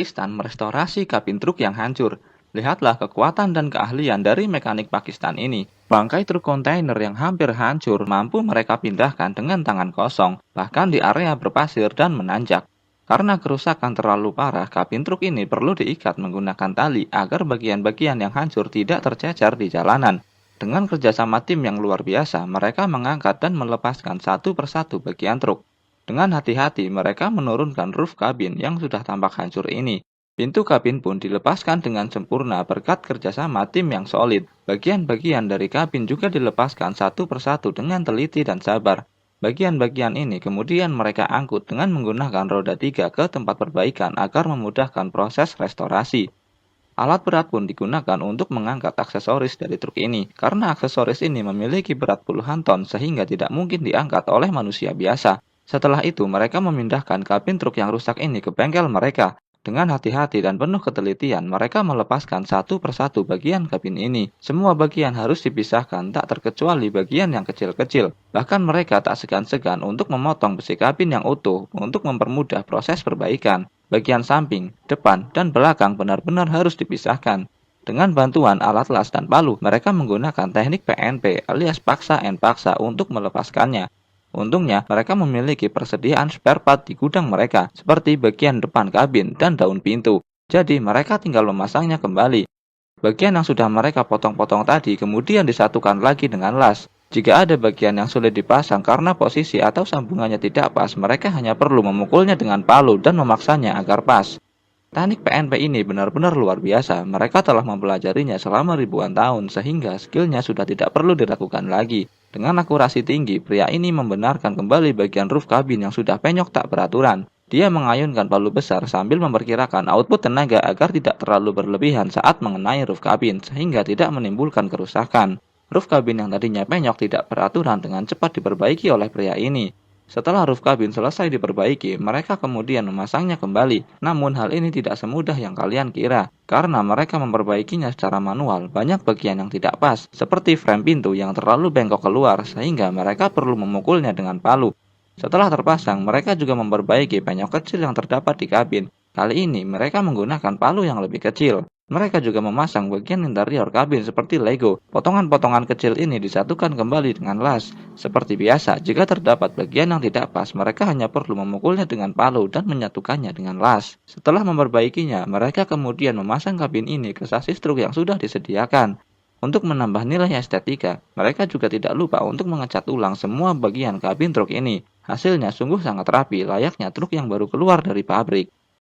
Pakistan merestorasi kabin truk yang hancur. Lihatlah kekuatan dan keahlian dari mekanik Pakistan ini. Bangkai truk kontainer yang hampir hancur mampu mereka pindahkan dengan tangan kosong, bahkan di area berpasir dan menanjak. Karena kerusakan terlalu parah, kabin truk ini perlu diikat menggunakan tali agar bagian-bagian yang hancur tidak tercecer di jalanan. Dengan kerjasama tim yang luar biasa, mereka mengangkat dan melepaskan satu persatu bagian truk. Dengan hati-hati, mereka menurunkan roof kabin yang sudah tampak hancur ini. Pintu kabin pun dilepaskan dengan sempurna berkat kerjasama tim yang solid. Bagian-bagian dari kabin juga dilepaskan satu persatu dengan teliti dan sabar. Bagian-bagian ini kemudian mereka angkut dengan menggunakan roda 3 ke tempat perbaikan agar memudahkan proses restorasi. Alat berat pun digunakan untuk mengangkat aksesoris dari truk ini, karena aksesoris ini memiliki berat puluhan ton sehingga tidak mungkin diangkat oleh manusia biasa. Setelah itu, mereka memindahkan kabin truk yang rusak ini ke bengkel mereka. Dengan hati-hati dan penuh ketelitian, mereka melepaskan satu persatu bagian kabin ini. Semua bagian harus dipisahkan, tak terkecuali bagian yang kecil-kecil. Bahkan mereka tak segan-segan untuk memotong besi kabin yang utuh untuk mempermudah proses perbaikan. Bagian samping, depan, dan belakang benar-benar harus dipisahkan. Dengan bantuan alat las dan palu, mereka menggunakan teknik PNP alias paksa and paksa untuk melepaskannya. Untungnya, mereka memiliki persediaan spare part di gudang mereka, seperti bagian depan kabin dan daun pintu. Jadi, mereka tinggal memasangnya kembali. Bagian yang sudah mereka potong-potong tadi kemudian disatukan lagi dengan las. Jika ada bagian yang sulit dipasang karena posisi atau sambungannya tidak pas, mereka hanya perlu memukulnya dengan palu dan memaksanya agar pas. Teknik PNP ini benar-benar luar biasa. Mereka telah mempelajarinya selama ribuan tahun sehingga skillnya sudah tidak perlu diragukan lagi. Dengan akurasi tinggi, pria ini membenarkan kembali bagian roof kabin yang sudah penyok tak beraturan. Dia mengayunkan palu besar sambil memperkirakan output tenaga agar tidak terlalu berlebihan saat mengenai roof kabin sehingga tidak menimbulkan kerusakan. Roof kabin yang tadinya penyok tidak beraturan dengan cepat diperbaiki oleh pria ini. Setelah roof kabin selesai diperbaiki, mereka kemudian memasangnya kembali. Namun hal ini tidak semudah yang kalian kira, karena mereka memperbaikinya secara manual. Banyak bagian yang tidak pas, seperti frame pintu yang terlalu bengkok keluar sehingga mereka perlu memukulnya dengan palu. Setelah terpasang, mereka juga memperbaiki penyok kecil yang terdapat di kabin. Kali ini mereka menggunakan palu yang lebih kecil. Mereka juga memasang bagian interior kabin seperti Lego. Potongan-potongan kecil ini disatukan kembali dengan las. Seperti biasa, jika terdapat bagian yang tidak pas, mereka hanya perlu memukulnya dengan palu dan menyatukannya dengan las. Setelah memperbaikinya, mereka kemudian memasang kabin ini ke sasis truk yang sudah disediakan. Untuk menambah nilai estetika, mereka juga tidak lupa untuk mengecat ulang semua bagian kabin truk ini. Hasilnya sungguh sangat rapi, layaknya truk yang baru keluar dari pabrik.